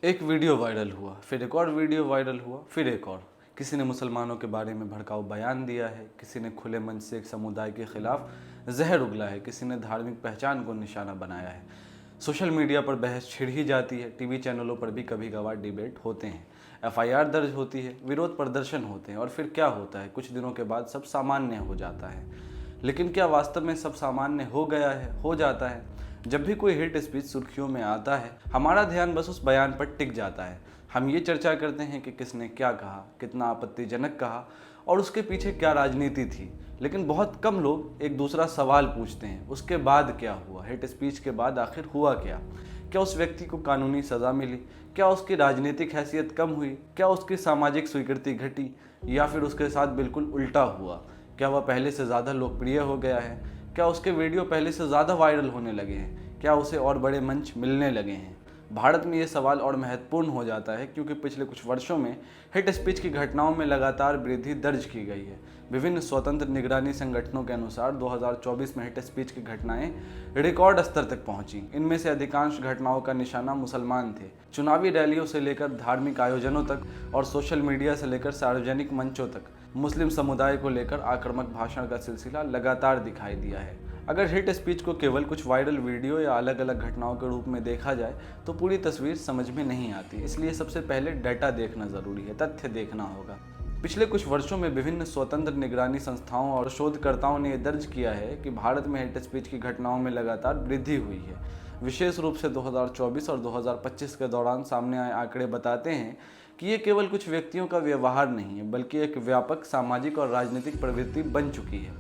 एक video viral हुआ, फिर एक और वीडियो वायरल हुआ, फिर एक और। किसी ने मुसलमानों के बारे में भड़काऊ बयान दिया है, किसी ने खुले मन से एक समुदाय के खिलाफ जहर उगला है, किसी ने धार्मिक पहचान को निशाना बनाया है। सोशल मीडिया पर बहस छिड़ ही जाती है, टीवी चैनलों पर भी कभी कभार डिबेट होते हैं, एफआईआर दर्ज होती है, विरोध प्रदर्शन होते हैं और फिर क्या होता है, कुछ दिनों के बाद सब सामान्य हो जाता है। लेकिन क्या वास्तव में सब सामान्य हो गया है, हो जाता है? जब भी कोई हेट स्पीच सुर्खियों में आता है, हमारा ध्यान बस उस बयान पर टिक जाता है। हम ये चर्चा करते हैं कि किसने क्या कहा, कितना आपत्तिजनक कहा और उसके पीछे क्या राजनीति थी। लेकिन बहुत कम लोग एक दूसरा सवाल पूछते हैं, उसके बाद क्या हुआ? हेट स्पीच के बाद आखिर हुआ क्या? क्या उस व्यक्ति को कानूनी सज़ा मिली? क्या उसकी राजनीतिक हैसियत कम हुई? क्या उसकी सामाजिक स्वीकृति घटी? या फिर उसके साथ बिल्कुल उल्टा हुआ? क्या वह पहले से ज़्यादा लोकप्रिय हो गया है? क्या उसके वीडियो पहले से ज़्यादा वायरल होने लगे हैं? क्या उसे और बड़े मंच मिलने लगे हैं? भारत में ये सवाल और महत्वपूर्ण हो जाता है क्योंकि पिछले कुछ वर्षों में हेट स्पीच की घटनाओं में लगातार वृद्धि दर्ज की गई है। विभिन्न स्वतंत्र निगरानी संगठनों के अनुसार 2024 में हेट स्पीच की घटनाएं रिकॉर्ड स्तर तक पहुंची। इनमें से अधिकांश घटनाओं का निशाना मुसलमान थे। चुनावी रैलियों से लेकर धार्मिक आयोजनों तक और सोशल मीडिया से लेकर सार्वजनिक मंचों तक मुस्लिम समुदाय को लेकर आक्रामक भाषण का सिलसिला लगातार दिखाई दिया है। अगर हेट स्पीच को केवल कुछ वायरल वीडियो या अलग अलग घटनाओं के रूप में देखा जाए तो पूरी तस्वीर समझ में नहीं आती। इसलिए सबसे पहले डाटा देखना ज़रूरी है, तथ्य देखना होगा। पिछले कुछ वर्षों में विभिन्न स्वतंत्र निगरानी संस्थाओं और शोधकर्ताओं ने यह दर्ज किया है कि भारत में हेट स्पीच की घटनाओं में लगातार वृद्धि हुई है। विशेष रूप से 2024 और 2025 के दौरान सामने आए आंकड़े बताते हैं कि ये केवल कुछ व्यक्तियों का व्यवहार नहीं है, बल्कि एक व्यापक सामाजिक और राजनीतिक प्रवृत्ति बन चुकी है।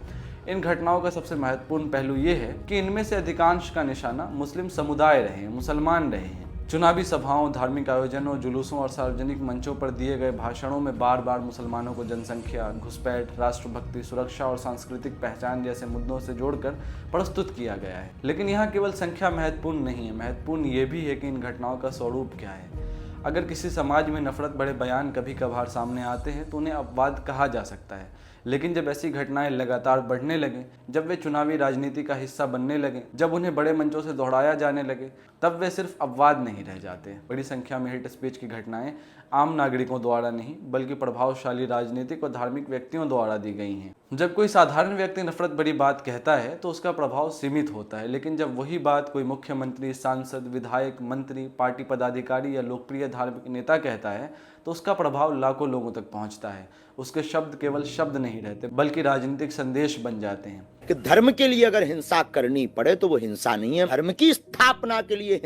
इन घटनाओं का सबसे महत्वपूर्ण पहलू ये है कि इनमें से अधिकांश का निशाना मुस्लिम समुदाय रहे हैं, मुसलमान रहे हैं। चुनावी सभाओं, धार्मिक आयोजनों, जुलूसों और सार्वजनिक मंचों पर दिए गए भाषणों में बार बार मुसलमानों को जनसंख्या, घुसपैठ, राष्ट्रभक्ति, सुरक्षा और सांस्कृतिक पहचान जैसे मुद्दों से जोड़कर प्रस्तुत किया गया है। लेकिन यहाँ केवल संख्या महत्वपूर्ण नहीं है, महत्वपूर्ण ये भी है कि इन घटनाओं का स्वरूप क्या है। अगर किसी समाज में नफरत भरे बयान कभी कभार सामने आते हैं तो उन्हें अपवाद कहा जा सकता है। लेकिन जब ऐसी घटनाएं लगातार बढ़ने लगें, जब वे चुनावी राजनीति का हिस्सा बनने लगें, जब उन्हें बड़े मंचों से दोहराया जाने लगे, तब वे सिर्फ अपवाद नहीं रह जाते। बड़ी संख्या में हेट स्पीच की घटनाएं आम नागरिकों द्वारा नहीं, बल्कि प्रभावशाली राजनीतिक और धार्मिक व्यक्तियों द्वारा दी गई हैं। जब कोई साधारण व्यक्ति नफरत भरी बात कहता है तो उसका प्रभाव सीमित होता है, लेकिन जब वही बात कोई मुख्यमंत्री, सांसद, विधायक, मंत्री, पार्टी पदाधिकारी या लोकप्रिय धार्मिक नेता कहता है तो उसका प्रभाव लाखों लोगों तक पहुंचता है। उसके शब्द केवल शब्द नहीं रहते, बल्कि राजनीतिक संदेश बन जाते हैं। कि धर्म के लिए अगर हिंसा करनी पड़े तो वो हिंसा नहीं है, धर्म की स्थापना के लिए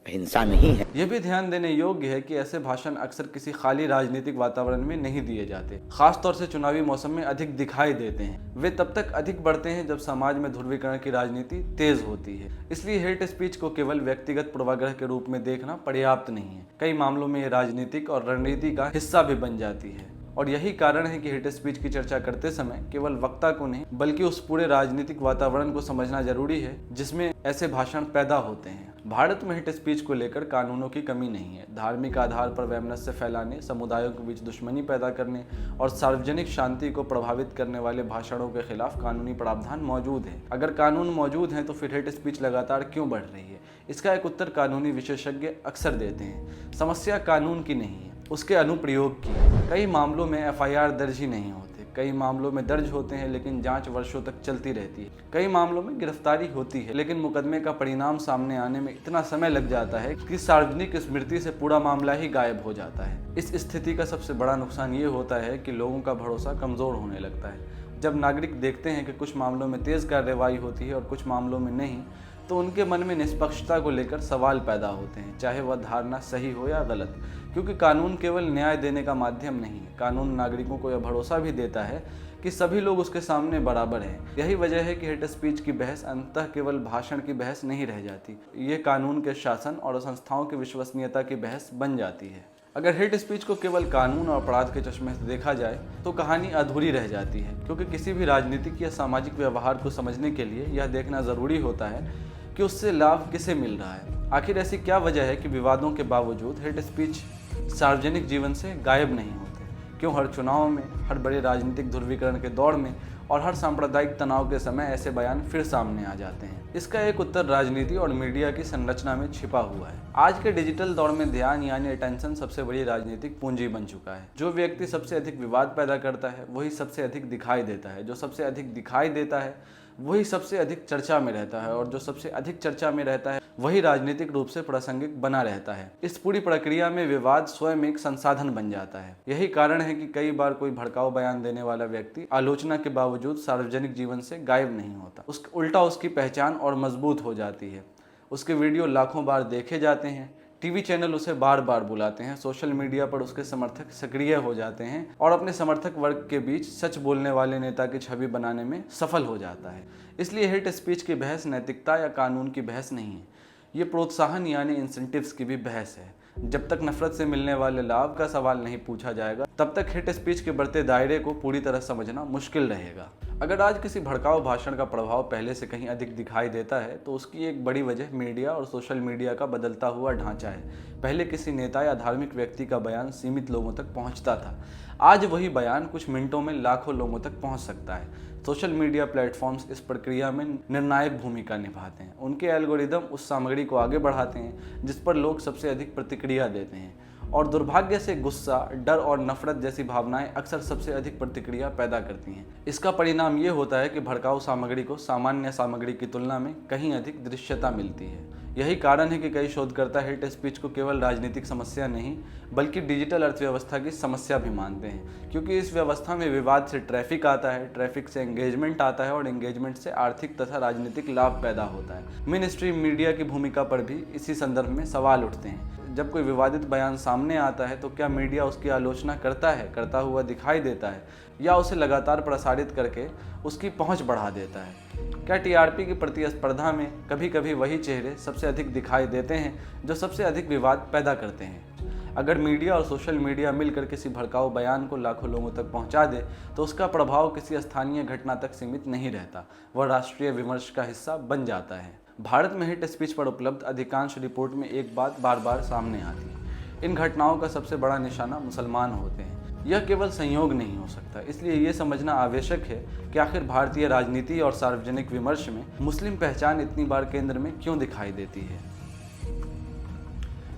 हिंसा नहीं है। यह भी ध्यान देने योग्य है कि ऐसे भाषण अक्सर किसी खाली राजनीतिक वातावरण में नहीं दिए जाते। खासतौर से चुनावी मौसम में अधिक दिखाई देते हैं। वे तब तक अधिक बढ़ते हैं जब समाज में ध्रुवीकरण की राजनीति तेज होती है। इसलिए हेट स्पीच को केवल व्यक्तिगत पूर्वाग्रह के रूप में देखना पर्याप्त नहीं है। कई मामलों में ये राजनीतिक और रणनीति का हिस्सा भी बन जाती है। और यही कारण है कि हेट स्पीच की चर्चा करते समय केवल वक्ता को नहीं, बल्कि उस पूरे राजनीतिक वातावरण को समझना जरूरी है जिसमें ऐसे भाषण पैदा होते हैं। भारत में हेट स्पीच को लेकर कानूनों की कमी नहीं है। धार्मिक आधार पर वैमनस्य फैलाने, समुदायों के बीच दुश्मनी पैदा करने और सार्वजनिक शांति को प्रभावित करने वाले भाषणों के खिलाफ कानूनी प्रावधान मौजूद है। अगर कानून मौजूद हैं तो फिर हेट स्पीच लगातार क्यों बढ़ रही है? इसका एक उत्तर कानूनी विशेषज्ञ अक्सर देते हैं। समस्या कानून की नहीं है, उसके अनुप्रयोग की। कई मामलों में एफआईआर दर्ज ही नहीं होते, कई मामलों में दर्ज होते हैं लेकिन जांच वर्षों तक चलती रहती है। कई मामलों में गिरफ्तारी होती है लेकिन मुकदमे का परिणाम सामने आने में इतना समय लग जाता है कि सार्वजनिक स्मृति से पूरा मामला ही गायब हो जाता है। इस स्थिति का सबसे बड़ा नुकसान ये होता है कि लोगों का भरोसा कमजोर होने लगता है। जब नागरिक देखते हैं कि कुछ मामलों में तेज कार्रवाई होती है और कुछ मामलों में नहीं, तो उनके मन में निष्पक्षता को लेकर सवाल पैदा होते हैं, चाहे वह धारणा सही हो या गलत। क्योंकि कानून केवल न्याय देने का माध्यम नहीं है, कानून नागरिकों को यह भरोसा भी देता है कि सभी लोग उसके सामने बराबर हैं। यही वजह है कि हेट स्पीच की बहस अंततः केवल भाषण की बहस नहीं रह जाती, ये कानून के शासन और संस्थाओं की विश्वसनीयता की बहस बन जाती है। अगर हेट स्पीच को केवल कानून और अपराध के चश्मे से देखा जाए तो कहानी अधूरी रह जाती है, क्योंकि किसी भी राजनीतिक या सामाजिक व्यवहार को समझने के लिए यह देखना ज़रूरी होता है कि उससे लाभ किसे मिल रहा है। आखिर ऐसी क्या वजह है कि विवादों के बावजूद हेट स्पीच सार्वजनिक जीवन से गायब नहीं होते? क्यों हर चुनाव में, हर बड़े राजनीतिक ध्रुवीकरण के दौर में और हर सांप्रदायिक तनाव के समय ऐसे बयान फिर सामने आ जाते हैं। इसका एक उत्तर राजनीति और मीडिया की संरचना में छिपा हुआ है। आज के डिजिटल दौर में ध्यान यानी अटेंशन सबसे बड़ी राजनीतिक पूंजी बन चुका है। जो व्यक्ति सबसे अधिक विवाद पैदा करता है वही सबसे अधिक दिखाई देता है, जो सबसे अधिक दिखाई देता है वही सबसे अधिक चर्चा में रहता है, और जो सबसे अधिक चर्चा में रहता है वही राजनीतिक रूप से प्रासंगिक बना रहता है। इस पूरी प्रक्रिया में विवाद स्वयं एक संसाधन बन जाता है। यही कारण है कि कई बार कोई भड़काऊ बयान देने वाला व्यक्ति आलोचना के बावजूद सार्वजनिक जीवन से गायब नहीं होता। उल्टा उसकी पहचान और मजबूत हो जाती है। उसके वीडियो लाखों बार देखे जाते हैं, टीवी चैनल उसे बार बार बुलाते हैं, सोशल मीडिया पर उसके समर्थक सक्रिय हो जाते हैं और अपने समर्थक वर्ग के बीच सच बोलने वाले नेता की छवि बनाने में सफल हो जाता है। इसलिए हेट स्पीच की बहस नैतिकता या कानून की बहस नहीं है, ये प्रोत्साहन यानी इंसेंटिव्स की भी बहस है। जब तक नफरत से मिलने वाले लाभ का सवाल नहीं पूछा जाएगा तब तक हेट स्पीच के बढ़ते दायरे को पूरी तरह समझना मुश्किल रहेगा। अगर आज किसी भड़काऊ भाषण का प्रभाव पहले से कहीं अधिक दिखाई देता है तो उसकी एक बड़ी वजह मीडिया और सोशल मीडिया का बदलता हुआ ढांचा है। पहले किसी नेता या धार्मिक व्यक्ति का बयान सीमित लोगों तक पहुंचता था, आज वही बयान कुछ मिनटों में लाखों लोगों तक पहुंच सकता है। सोशल मीडिया प्लेटफॉर्म्स इस प्रक्रिया में निर्णायक भूमिका निभाते हैं। उनके एल्गोरिदम उस सामग्री को आगे बढ़ाते हैं जिस पर लोग सबसे अधिक प्रतिक्रिया देते हैं, और दुर्भाग्य से गुस्सा, डर और नफरत जैसी भावनाएं अक्सर सबसे अधिक प्रतिक्रिया पैदा करती हैं। इसका परिणाम ये होता है कि भड़काऊ सामग्री को सामान्य सामग्री की तुलना में कहीं अधिक दृश्यता मिलती है। यही कारण है कि कई शोधकर्ता हेट स्पीच को केवल राजनीतिक समस्या नहीं बल्कि डिजिटल अर्थव्यवस्था की समस्या भी मानते हैं, क्योंकि इस व्यवस्था में विवाद से ट्रैफिक आता है, ट्रैफिक से एंगेजमेंट आता है और एंगेजमेंट से आर्थिक तथा राजनीतिक लाभ पैदा होता है। मेन स्ट्रीम मीडिया की भूमिका पर भी इसी संदर्भ में सवाल उठते हैं। जब कोई विवादित बयान सामने आता है तो क्या मीडिया उसकी आलोचना करता हुआ दिखाई देता है, या उसे लगातार प्रसारित करके उसकी पहुंच बढ़ा देता है? क्या टीआरपी की प्रतिस्पर्धा में कभी कभी वही चेहरे सबसे अधिक दिखाई देते हैं जो सबसे अधिक विवाद पैदा करते हैं? अगर मीडिया और सोशल मीडिया मिलकर किसी भड़काऊ बयान को लाखों लोगों तक पहुंचा दे तो उसका प्रभाव किसी स्थानीय घटना तक सीमित नहीं रहता, वह राष्ट्रीय विमर्श का हिस्सा बन जाता है। भारत में हेट स्पीच पर उपलब्ध अधिकांश रिपोर्ट में एक बात बार बार सामने आती है, इन घटनाओं का सबसे बड़ा निशाना मुसलमान होते हैं। यह केवल संयोग नहीं हो सकता, इसलिए ये समझना आवश्यक है कि आखिर भारतीय राजनीति और सार्वजनिक विमर्श में मुस्लिम पहचान इतनी बार केंद्र में क्यों दिखाई देती है।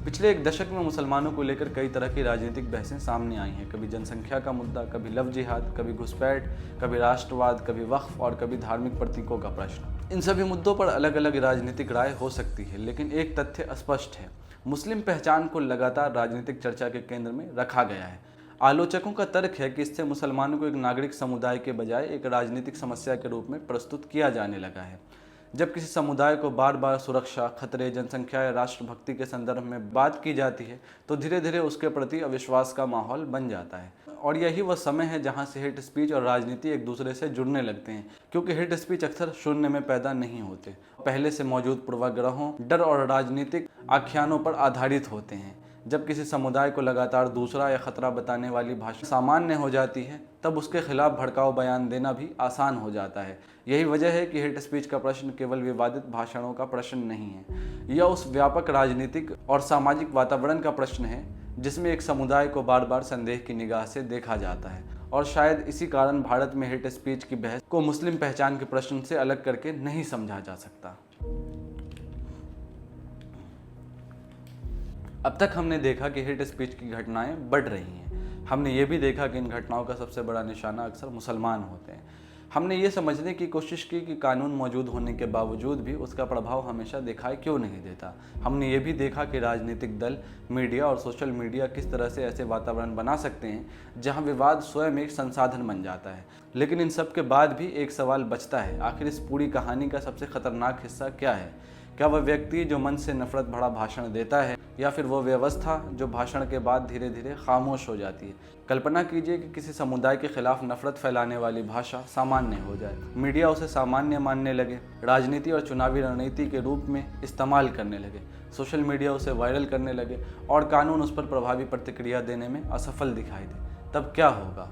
पिछले एक दशक में मुसलमानों को लेकर कई तरह की राजनीतिक बहसें सामने आई हैं। कभी जनसंख्या का मुद्दा, कभी लव जिहाद, कभी घुसपैठ, कभी राष्ट्रवाद, कभी वक्फ और कभी धार्मिक प्रतीकों का प्रश्न। इन सभी मुद्दों पर अलग अलग राजनीतिक राय हो सकती है, लेकिन एक तथ्य स्पष्ट है, मुस्लिम पहचान को लगातार राजनीतिक चर्चा के केंद्र में रखा गया है। आलोचकों का तर्क है कि इससे मुसलमानों को एक नागरिक समुदाय के बजाय एक राजनीतिक समस्या के रूप में प्रस्तुत किया जाने लगा है। जब किसी समुदाय को बार बार सुरक्षा, खतरे, जनसंख्या या राष्ट्रभक्ति के संदर्भ में बात की जाती है तो धीरे धीरे उसके प्रति अविश्वास का माहौल बन जाता है, और यही वह समय है जहां से हेट स्पीच और राजनीति एक दूसरे से जुड़ने लगते हैं, क्योंकि हेट स्पीच अक्सर शून्य में पैदा नहीं होते, पहले से मौजूद पूर्वाग्रहों, डर और राजनीतिक आख्यानों पर आधारित होते हैं। जब किसी समुदाय को लगातार दूसरा या खतरा बताने वाली भाषा सामान्य हो जाती है तब उसके खिलाफ भड़काऊ बयान देना भी आसान हो जाता है। यही वजह है कि हेट स्पीच का प्रश्न केवल विवादित भाषणों का प्रश्न नहीं है, यह उस व्यापक राजनीतिक और सामाजिक वातावरण का प्रश्न है जिसमें एक समुदाय को बार बार संदेह की निगाह से देखा जाता है। और शायद इसी कारण भारत में हेट स्पीच की बहस को मुस्लिम पहचान के प्रश्न से अलग करके नहीं समझा जा सकता। अब तक हमने देखा कि हेट स्पीच की घटनाएं बढ़ रही हैं। हमने ये भी देखा कि इन घटनाओं का सबसे बड़ा निशाना अक्सर मुसलमान होते हैं। हमने ये समझने की कोशिश की कि कानून मौजूद होने के बावजूद भी उसका प्रभाव हमेशा दिखाई क्यों नहीं देता। हमने ये भी देखा कि राजनीतिक दल, मीडिया और सोशल मीडिया किस तरह से ऐसे वातावरण बना सकते हैं जहां विवाद स्वयं एक संसाधन बन जाता है। लेकिन इन सब के बाद भी एक सवाल बचता है, आखिर इस पूरी कहानी का सबसे खतरनाक हिस्सा क्या है? क्या वह व्यक्ति जो मन से नफरत भरा भाषण देता है, या फिर वो व्यवस्था जो भाषण के बाद धीरे धीरे खामोश हो जाती है? कल्पना कीजिए कि किसी समुदाय के खिलाफ नफरत फैलाने वाली भाषा सामान्य हो जाए, मीडिया उसे सामान्य मानने लगे, राजनीति और चुनावी रणनीति के रूप में इस्तेमाल करने लगे, सोशल मीडिया उसे वायरल करने लगे और कानून उस पर प्रभावी प्रतिक्रिया देने में असफल दिखाई दे, तब क्या होगा?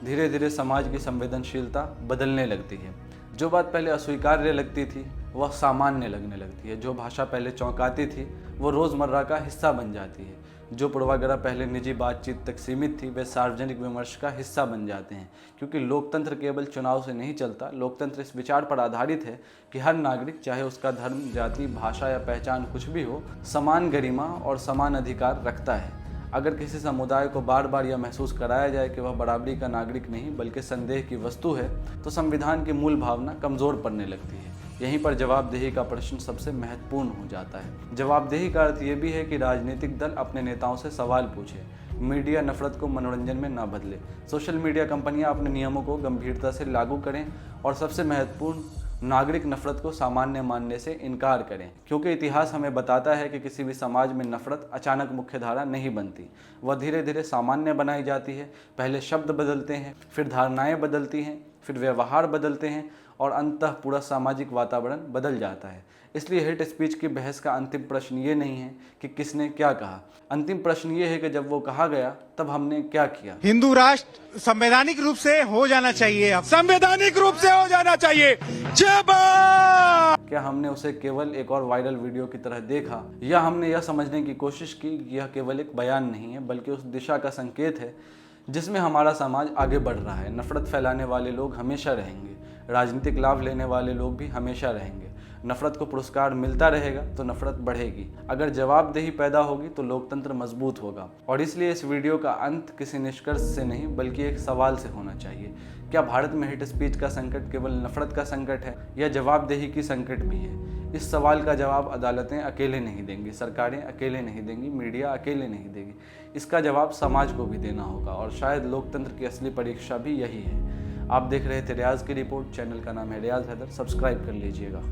धीरे धीरे समाज की संवेदनशीलता बदलने लगती है। जो बात पहले अस्वीकार्य लगती थी वह सामान्य लगने लगती है। जो भाषा पहले चौंकाती थी वो रोज़मर्रा का हिस्सा बन जाती है। जो पूर्वाग्रह पहले निजी बातचीत तक सीमित थी वे सार्वजनिक विमर्श का हिस्सा बन जाते हैं, क्योंकि लोकतंत्र केवल चुनाव से नहीं चलता। लोकतंत्र इस विचार पर आधारित है कि हर नागरिक, चाहे उसका धर्म, जाति, भाषा या पहचान कुछ भी हो, समान गरिमा और समान अधिकार रखता है। अगर किसी समुदाय को बार बार यह महसूस कराया जाए कि वह बराबरी का नागरिक नहीं बल्कि संदेह की वस्तु है, तो संविधान की मूल भावना कमज़ोर पड़ने लगती है। यहीं पर जवाबदेही का प्रश्न सबसे महत्वपूर्ण हो जाता है। जवाबदेही का अर्थ ये भी है कि राजनीतिक दल अपने नेताओं से सवाल पूछे, मीडिया नफरत को मनोरंजन में ना बदले, सोशल मीडिया कंपनियां अपने नियमों को गंभीरता से लागू करें और सबसे महत्वपूर्ण, नागरिक नफरत को सामान्य मानने से इनकार करें। क्योंकि इतिहास हमें बताता है कि किसी भी समाज में नफरत अचानक मुख्यधारा नहीं बनती, वह धीरे धीरे सामान्य बनाई जाती है। पहले शब्द बदलते हैं, फिर धारणाएं बदलती हैं, फिर व्यवहार बदलते हैं और अंततः पूरा सामाजिक वातावरण बदल जाता है। इसलिए हेट स्पीच की बहस का अंतिम प्रश्न ये नहीं है कि किसने क्या कहा, अंतिम प्रश्न ये है कि जब वो कहा गया तब हमने क्या किया। हिंदू राष्ट्र संवैधानिक रूप से हो जाना चाहिए, संवैधानिक रूप से हो जाना चाहिए। जय बात। क्या हमने उसे केवल एक और वायरल वीडियो की तरह देखा, या हमने यह समझने की कोशिश की कि यह केवल एक बयान नहीं है बल्कि उस दिशा का संकेत है जिसमें हमारा समाज आगे बढ़ रहा है। नफरत फैलाने वाले लोग हमेशा रहेंगे, राजनीतिक लाभ लेने वाले लोग भी हमेशा रहेंगे। नफरत को पुरस्कार मिलता रहेगा तो नफरत बढ़ेगी। अगर जवाबदेही पैदा होगी तो लोकतंत्र मजबूत होगा। और इसलिए इस वीडियो का अंत किसी निष्कर्ष से नहीं बल्कि एक सवाल से होना चाहिए। क्या भारत में हेट स्पीच का संकट केवल नफरत का संकट है या जवाबदेही की संकट भी है? इस सवाल का जवाब अदालतें अकेले नहीं देंगी, सरकारें अकेले नहीं देंगी, मीडिया अकेले नहीं देगी। इसका जवाब समाज को भी देना होगा और शायद लोकतंत्र की असली परीक्षा भी यही है। आप देख रहे थे रियाज की रिपोर्ट। चैनल का नाम है रियाज हैदर। सब्सक्राइब कर लीजिएगा।